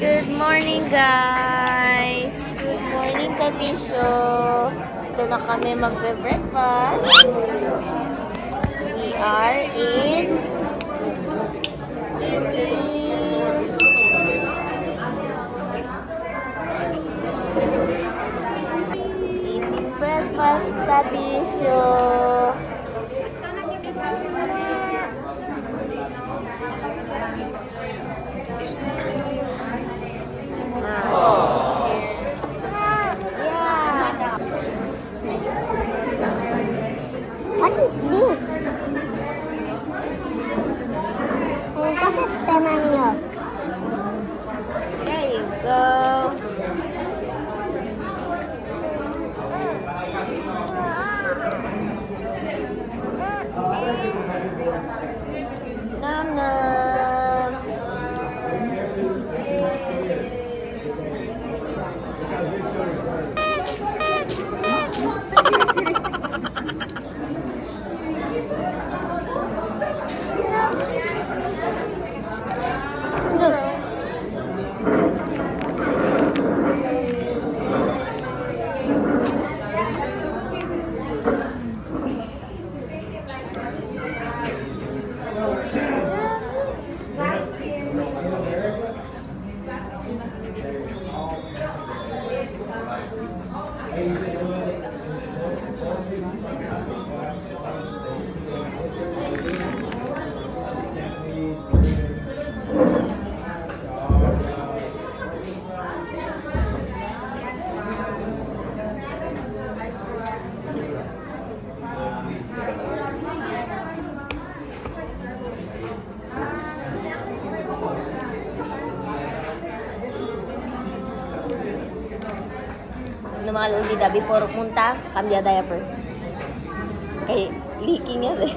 Good morning guys! Good morning Kabisyo! Ito na kami magbe-breakfast. We are eating breakfast Kabisyo! What is this? Das ist Spermamilk. There you go. Nom nom. Mga lulida before munta, cambia diaper. Kay leaking yan eh.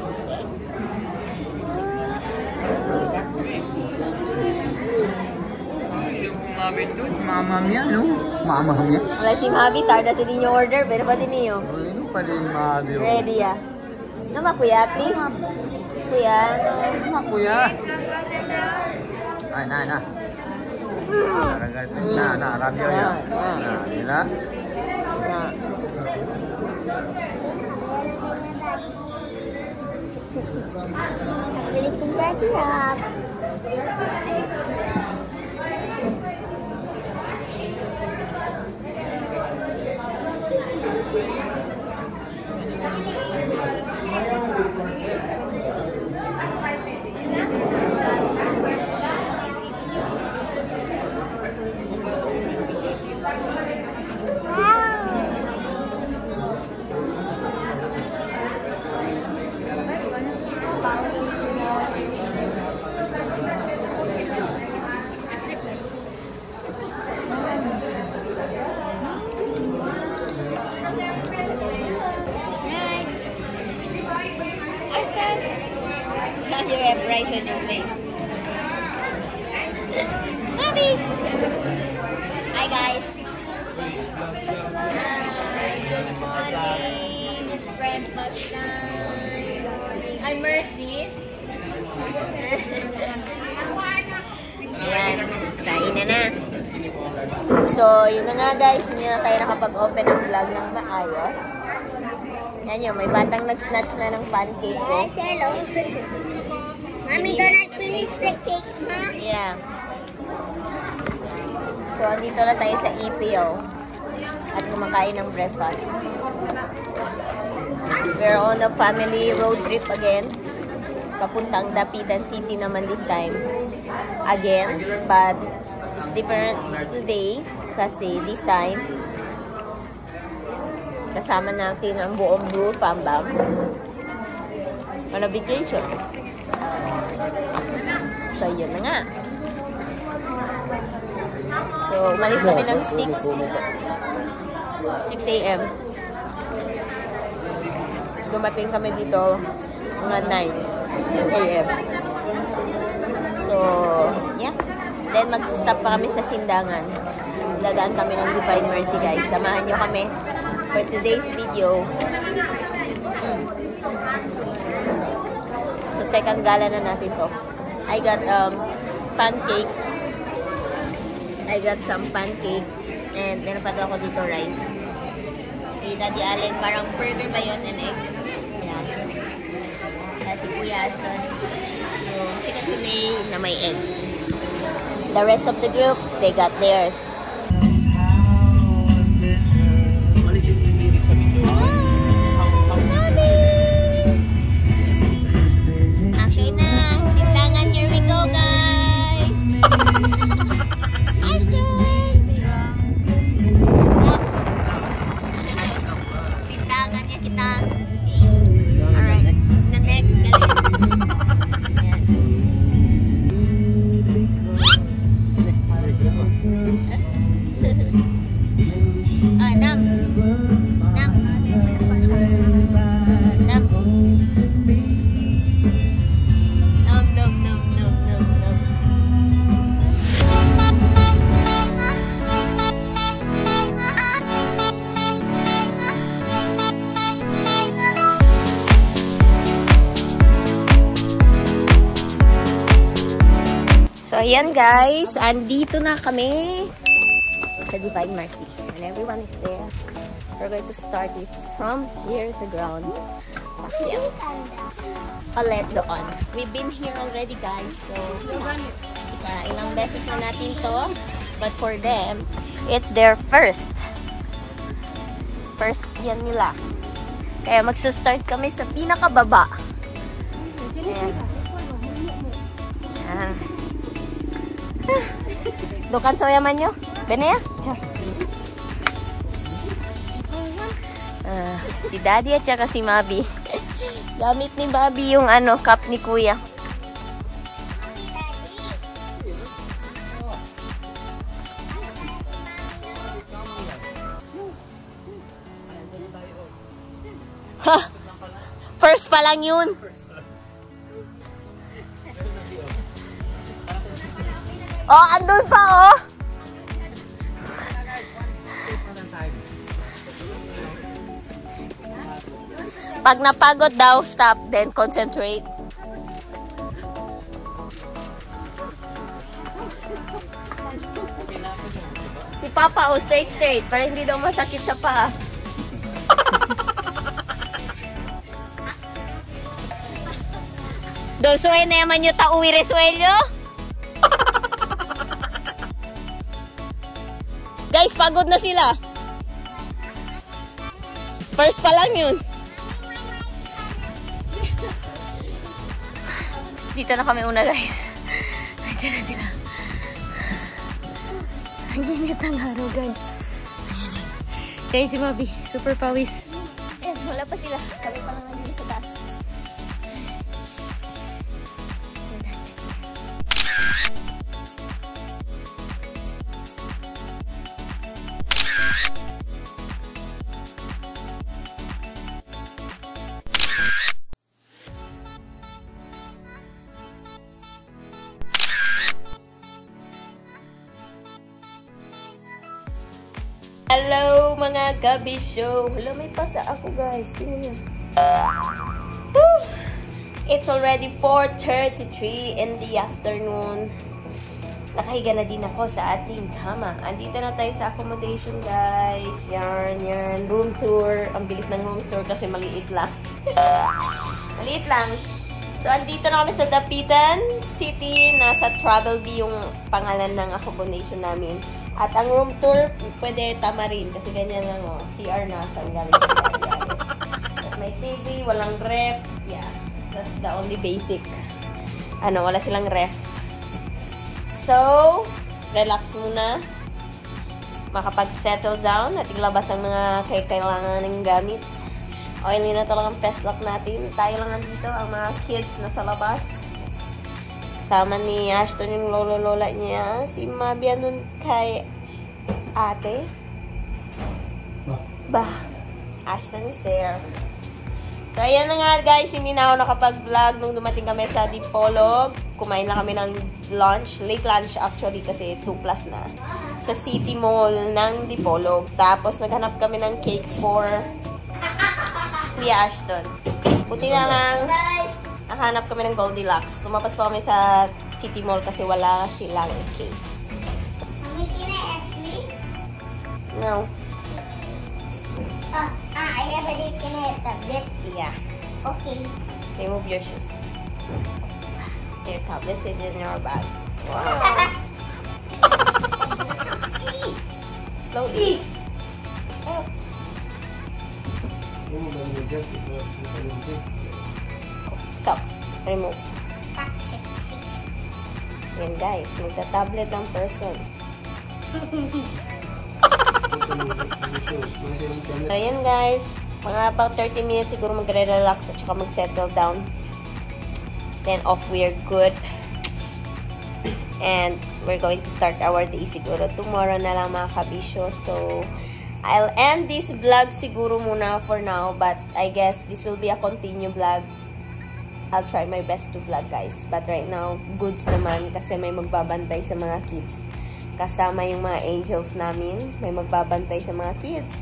Mama mia, no? Mama mia. Wala si Mavi, tarda sa din yung order, pero pati niyo. Ano pala yung Mavi? Ready ah. Nama kuya, please. Kuya, no. Nama kuya. Ay, na. Na, rabio yan. Na, nila. Bilis kong bertirap. You have rice on your face. Mommy! Hi guys! Good morning! It's breakfast time! I'm Mercy. Ayan, kain na. So, yun na nga guys, hindi na tayo nakapag-open ng vlog ng maayos. Yan yun, may batang nag-snatch na ng pancake ko. Yes, hello. Mommy, do not finish the cake, huh? Yeah. So, andito na tayo sa EPO at kumakain ng breakfast. We're on a family road trip again. Papuntang Dapitan City naman this time. Again, but It's different today kasi this time kasama natin ang buong Blue Fambam on a vacation. So, yun na nga. So, umalis kami ng 6 a.m. Dumating kami dito mga 9 a.m. So, yeah. Then, mag-stop pa kami sa Sindangan. Dadaan kami ng Divine Mercy, guys. Samahan nyo kami for today's video. So, second gala na natin to. I got pancake. I got some pancake. And meron pa daw ako dito rice. Kay Daddy Allen, parang burger ba yun and egg? Yan. At si Kuya Ashton, yung chicken filet na may egg. The rest of the group, they got theirs. Okay na, Sindangan, here we go, guys! Ashton! Sindangan niya kita. Alright, the next galing. Nam. Nam. Nam. So, ayan guys. Andito na kami sa Divine Mercy. And everyone is there. We're going to start it from here sa ground. Yeah. Ulit doon. We've been here already, guys. So, ilang beses na natin to. But for them, it's their first. First yan nila. Kaya magsa-start kami sa pinakababa. Ayan. Ayan. Dukan so yaman nyo? Bene ya? Si Daddy at saka si Mabi. Gamit ni Bobby yung cup ni Kuya. Ha! First pa lang yun. Oh, andun pa oh. Pag napagod daw, stop, then concentrate. Si Papa, oh, straight, para hindi daw masakit sa paa. Dosuay na yaman yung tauwi resuelyo. Guys, pagod na sila. First pa lang yun. Dito na kami una, guys. Nandiyan na sila. Ang init ang araw, guys. Kaya si Mabi, super pawis. Ayan, wala pa sila. Kami pa lang nandito sa taas. Hello mga kabisyo! Hello, may pasa ako guys. Tingnan niyo. It's already 4:33 in the afternoon. Nakahiga na din ako sa ating kama. Andito na tayo sa accommodation guys. Yan. Room tour. Ang bilis ng room tour kasi maliit lang. Maliit lang. So, andito na kami sa Dapitan City. Nasa Travel Bee yung pangalan ng accommodation namin. At ang room tour, pwede tama rin. Kasi ganyan lang, oh. CR na. Saan galing sa CR. Tapos may TV, walang ref. Yeah. That's the only basic. Wala silang ref. So, relax muna. Makapag-settle down at ilabas ang mga kailangan ng gamit. Okay, hindi na talagang fest lock natin. Tayo lang nandito, ang mga kids nasa labas. Kasama ni Ashton yung lolo-lola niya. Si Mabi andun kay ate. Ashton is there. So, ayan na nga guys. Hindi na ako nakapag-vlog nung dumating kami sa Dipolog. Kumain lang kami ng lunch. Late lunch actually kasi 2 plus na. Sa City Mall ng Dipolog. Tapos, naghanap kami ng cake for Kuya Ashton. Buti na lang, nakahanap kami ng Goldilocks. Lumapas pa kami sa City Mall kasi wala silang cakes. Mommy, can I ask please? No. I already can I tablet? Yeah. Okay. Remove your shoes. Your tablet is in your bag. Wow. Slowly. Socks. Remove. Yan guys, magta-tablet ng person. So yan guys, mga about 30 minutes siguro magre-relax at saka mag-settle down. Then off we're good. And we're going to start our day siguro tomorrow na lang mga kabisyo. So I'll end this vlog siguro muna for now, but I guess this will be a continue vlog. I'll try my best to vlog guys. But right now, goods naman kasi may magbabantay sa mga kids. Kasama yung mga angels namin, may magbabantay sa mga kids.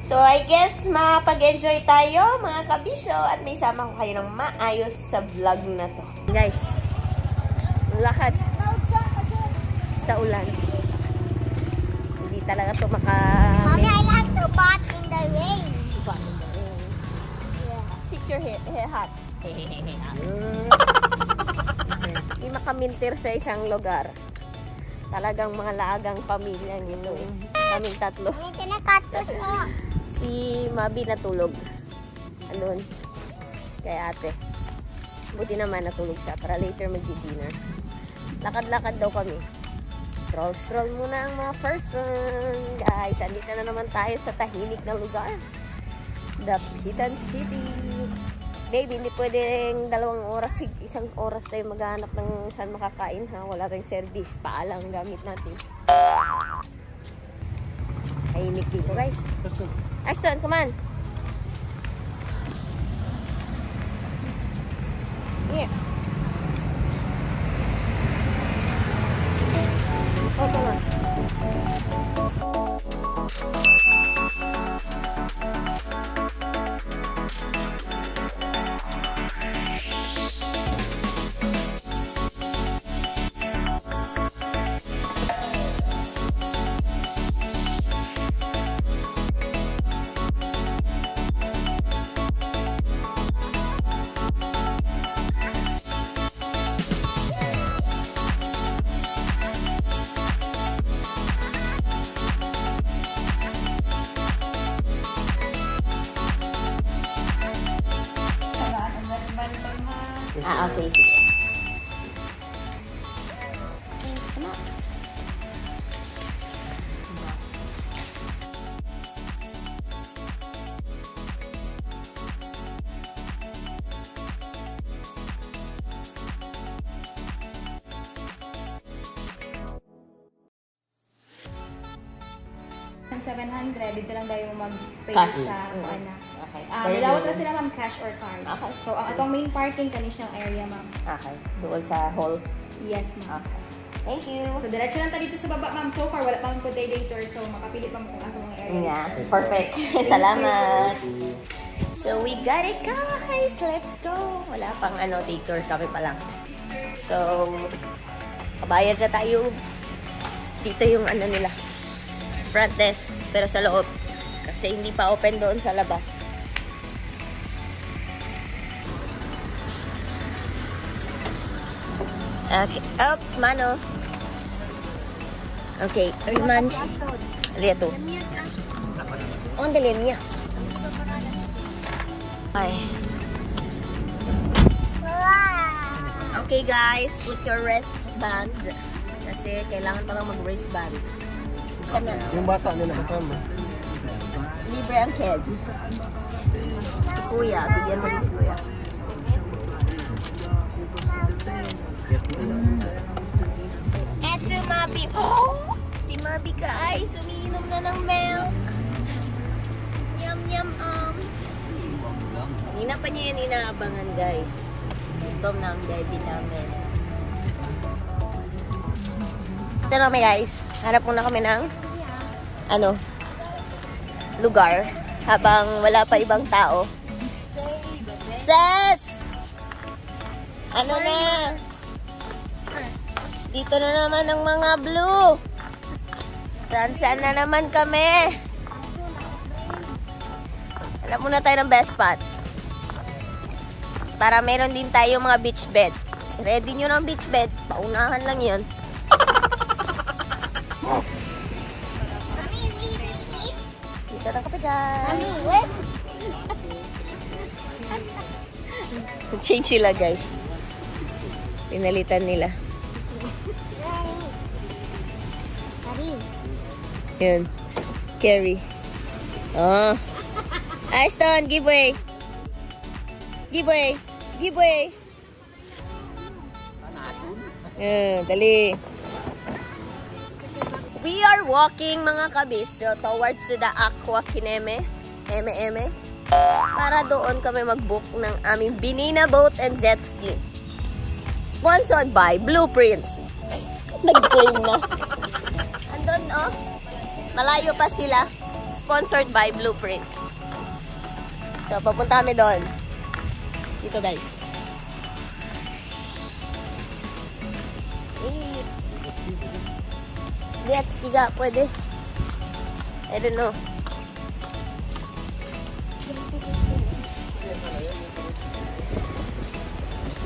So I guess mapag-enjoy tayo mga kabisyo at may sama ko kayo ng maayos sa vlog na to. Guys, lakad sa ulan. Hindi talaga to Mommy, I like to bath in the rain. Fix your hair hat. Hindi makamintir sa isang lugar. Talagang mga laagang pamilya nito. Kaming tatlo. Mommy, tinakatos mo. Si Mabi natulog. Andun. Kay ate. Buti naman natulog siya para later mag-dinner. Lakad-lakad daw kami. Stroll muna ang mga person. Guys, andito na naman tayo sa tahimik na lugar. Dapitan City. Baby, hindi pwedeng 2 oras, 1 oras tayo maghanap ng saan makakain ha. Wala tayong service. Paalang gamit natin. Tahimik dito guys. Ashton, come on. Yeah. Oh, come on. Okay. Sige. Come on. Ang 700, dito lang tayo mag-pay Cash. sa ano. Okay. Lawat na sila ma'am, cash or card. Okay. So, ang atong main parking kani siyang area ma'am. Okay. Doon sa hall. Yes ma'am. Okay. Thank you. So, diretso lang tayo dito sa baba ma'am. So far, wala pang po day later. So, makapili pa mo kung asa mga area. Yeah. Perfect. Salamat. So, we got it guys. Let's go. Wala pang annotator. Kami pa lang. So, kabayad na tayo. Dito yung ano nila. Front desk. Pero sa loob. Kasi hindi pa open doon sa labas. Okay. Oops, mano. Okay. Remanch. Liato. On the lemia. Ay. Okay guys, put your wristband. Kasi kailangan palang mag-wristband. Ano? Yung bata nila kasama. Libre ang kids. Si Kuya, bigyan mo din si Kuya. Eto, Mabi. Oh! Si Mabi guys, umiinom na ng milk. Yum, yum, Kanina pa niya yan inaabangan guys. Gutom na ang daddy namin. Ito na kami guys. Hanap muna kami ng lugar habang wala pa ibang tao. Ses! Ano na? Dito na naman ang mga blue. Saan na naman kami? Hanap muna tayo ng best spot. Para meron din tayo mga beach bed. Ready nyo ng beach bed? Paunahan lang yun. Dito na kami guys. Change sila guys. Pinalitan nila. Yun. Carry. Oh. Ashton, give way. Give way. Give way. Dali. We are walking mga kabisyo towards to the Aqua Kineme. Eme. Para doon kami mag-book ng aming Banana Boat and Jet Ski. Sponsored by Blueprints. Nag-claim na. Andun, oh. Malayo pa sila. Sponsored by Blueprints. So, papunta kami doon. Dito, guys. Jet ski ga, pwede. I don't know.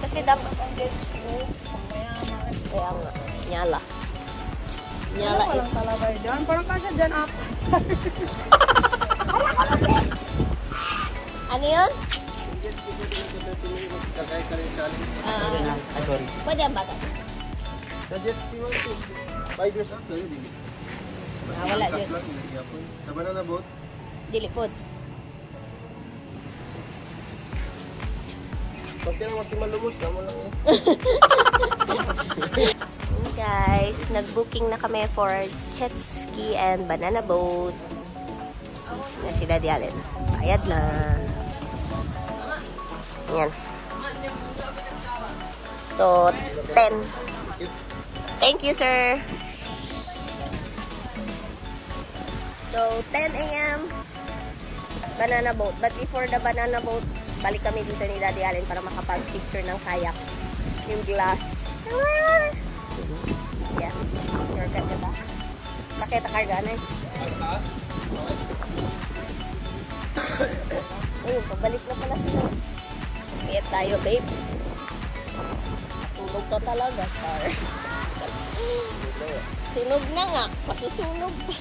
Kasi dapat ang jet ski. Kaya nga. Nyala. Nyala. Walang talabay dyan. Parang kasya dyan ako. Ano yun? Sorry. Pwede ang bata. Sa jet ski mo, 5 years old, hindi. Wala dyan. Sa banana boat? Dilipod. Pag ka na magtimalumos, tama lang eh. Guys, nag-booking na kami for jet ski and banana boat. Yan si Daddy Allen. Bayad na. Yan. So, 10. Thank you, sir. So, 10 a.m. banana boat. But before the banana boat, balik kami dito ni Daddy Allen para makapag-picture ng kayak. Yung glass. Yeah. Your cut na ba? Nakita karga na eh. Uy, pabalik na pala sila. Kaya tayo, babe. Sunog to talaga, sir. Sunog na nga. Masusunog pa.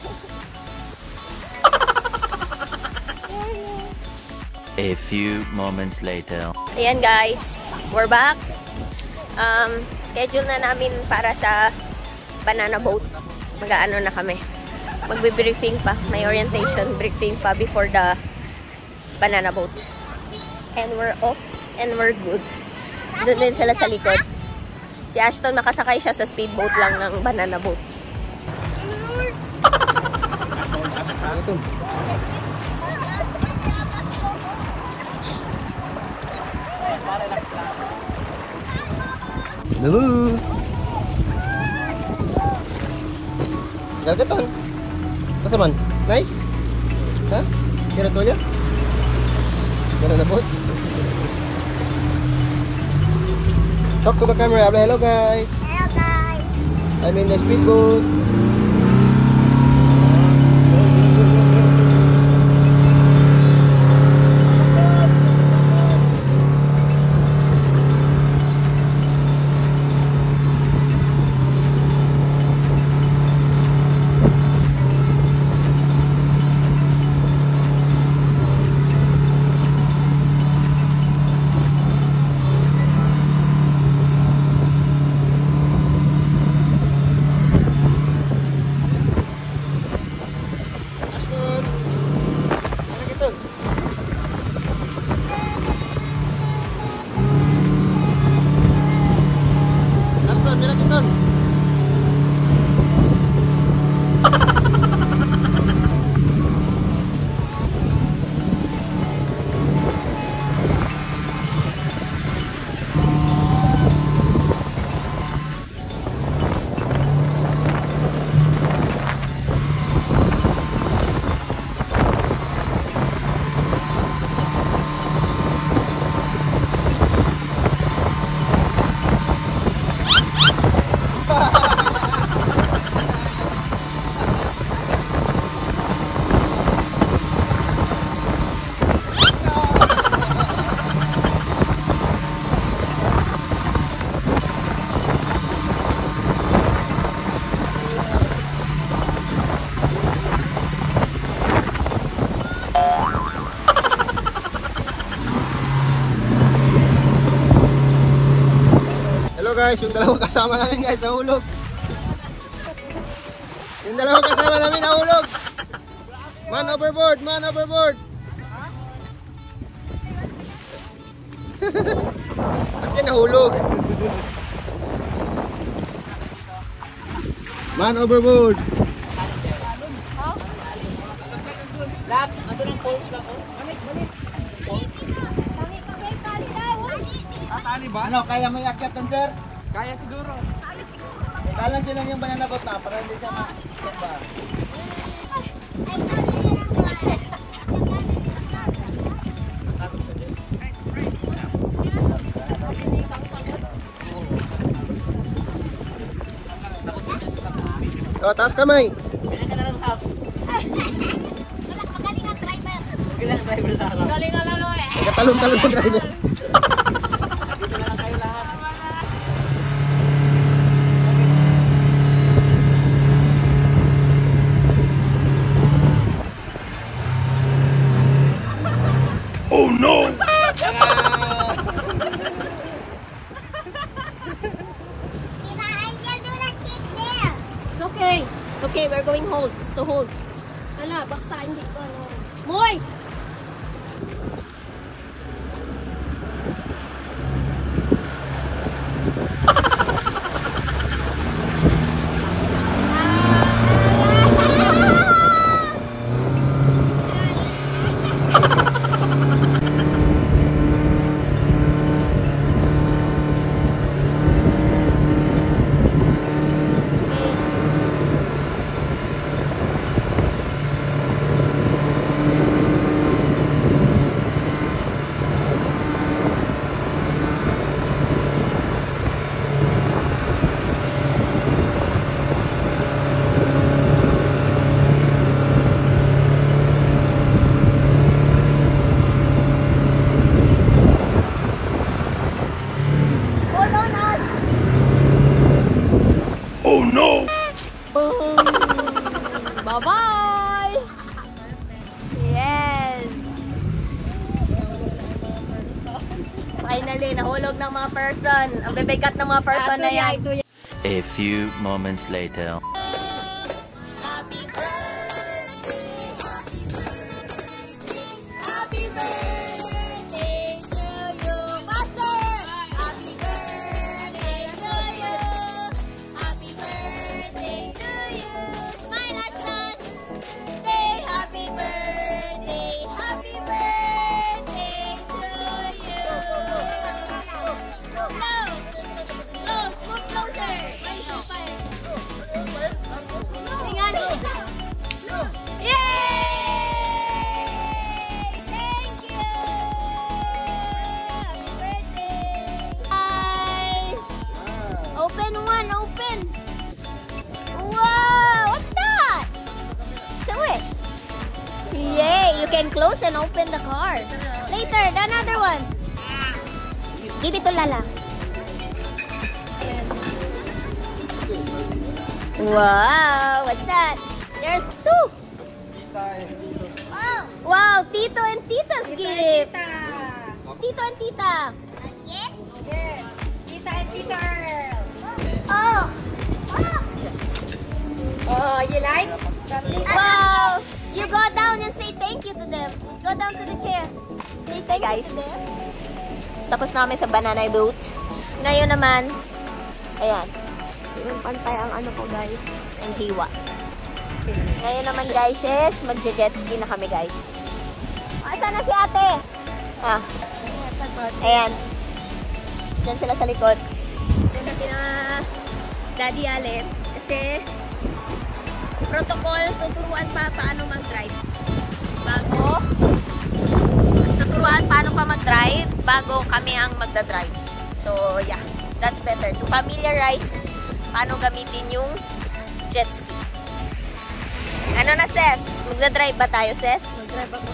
A few moments later. Ayan guys, we're back. Schedule na namin para sa banana boat. Mag-ano na kami. Magbe-briefing pa. May orientation briefing pa before the banana boat. And we're off and we're good. Doon din sila sa likod. Si Ashton nakasakay siya sa speedboat lang ng banana boat. Hello! Galgatan! Basta man? Nice? Ha? Kira tuloy? Kira na po? Talk to the camera. Hello guys! Hello guys. I'm in the speedboat. guys, yung dalawang kasama namin guys, nahulog. Yung dalawang kasama namin nahulog. Man overboard, man overboard. At yan nahulog. Man overboard. Ano, kaya may akyat doon, sir? Kaya siguro. Balance lang yung banana boat na para hindi siya ma-ba. O, taas kamay. Magaling ang driver. Galing na lang eh. Nagkatalon-talon ng driver. Oh no! Tita Angel, do not sit there. It's okay. It's okay. We're going to hold. Ala, basta hindi ko ano. Moist! Oh no! Bye-bye! Yes! Finally, nahulog ng mga person. Ang bibigat ng mga person na yan. A few moments later. Happy birthday to you, Master! Happy birthday to you! Happy birthday to you! Smile at us! Say happy birthday! Happy birthday to you! Close! Move closer! Tingnan! Yay! Thank you! Happy birthday! Guys! Open one, open! Wow! What's that? Show it! Yay! You can close and open the car. Later, another one. Give it to Lala. Wow! What's that? There's two! Wow! Tito and Tita's gift! Tito and Tita! Yes? Yes! Tita and Tita Earl! Oh! Oh, you like? Wow! You go down and say thank you to them. Go down to the chair. Say thank you to them. Tapos na kami sa banana boat. Ngayon naman, ayan. Yung pantay ang ano ko guys. Ang hiwa. Ngayon naman guys is mag-jet ski na kami guys. Asan na si ate? Ah. Ayan. Diyan sila sa likod. Diyan na sila Daddy Alep. Kasi protocol, tuturuan pa paano mag-drive. Tuturuan paano pa mag-drive bago kami ang magdadrive. So yeah, that's better. To familiarize paano gamitin yung jet ski. Ano na, Ses? Magdadrive ba tayo, Ses? Magdadrive ako.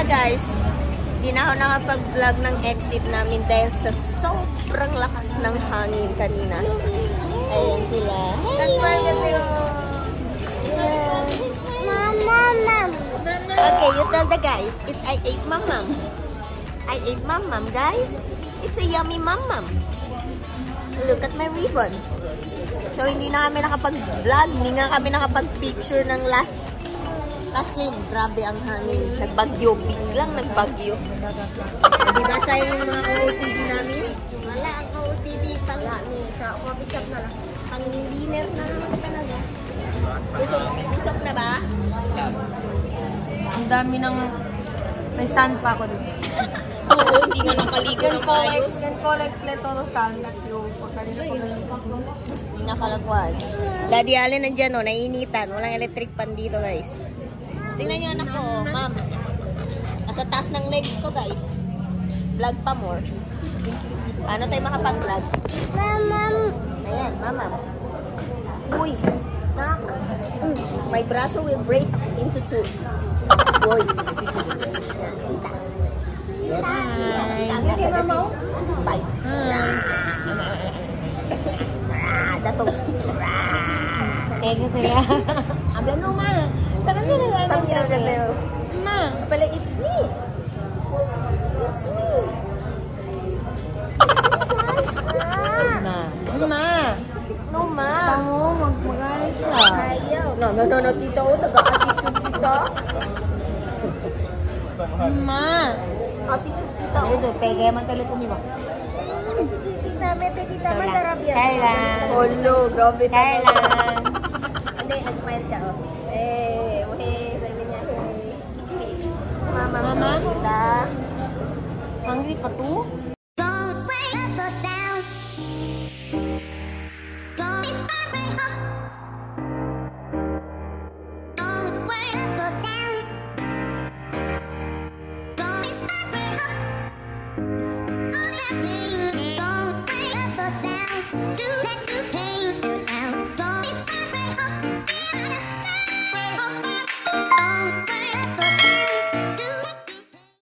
guys, hindi na ako nakapag-vlog ng exit namin dahil sa sobrang lakas ng hangin kanina. Ayan sila. Okay, you tell the guys, I ate mamam. I ate mamam, guys. It's a yummy mamam. Look at my ribbon. So, hindi na kami nakapag-vlog, hindi na kami nakapag-picture ng last kasi grabe ang hangin. Nagbagyo, biglang nagbagyo. Diba sayang yung mga OOTD namin? Wala ang OOTD pala ni sa coffee shop na lang. Ang dinner na naman talaga. Usok na ba? Ang dami ng... May sun pa ako dito. Oo, hindi nga nakaligo ng ayos. Can collect little sun that you pagkalito ko na yung Hindi nakalagwan. Daddy Allen nandyan o, naiinitan. Walang electric pan dito guys. Tingnan niyo anak ko, ma'am. Nasa taas ng legs ko guys. Vlog pa more. Paano tayo makapag-vlog? Mamam! Ayan, mamam. Uy! Nak! My braso will break into two. Boy! Kita! Kita! Mama! Bye! Datos! Eh, kasi niya. Abla no, ma! Sabi na ganda. Ma! Pala, it's me! It's me! It's me, guys! Ma! No, ma! Tamo, mag-magalit siya. Ayaw. No, tita o. Nag-attitude tita. Ma! Attitude tita o. Ito, pege man talaga kumiwa. Tita, mete tita man tarabya. Char lang. Oh no, grabe. Char lang. Hindi, smile siya o. Sabi niya. Mama, kita. Hungry pa to? Don't wait so down. Don't be starting up. Don't wait so down. Don't be starting up.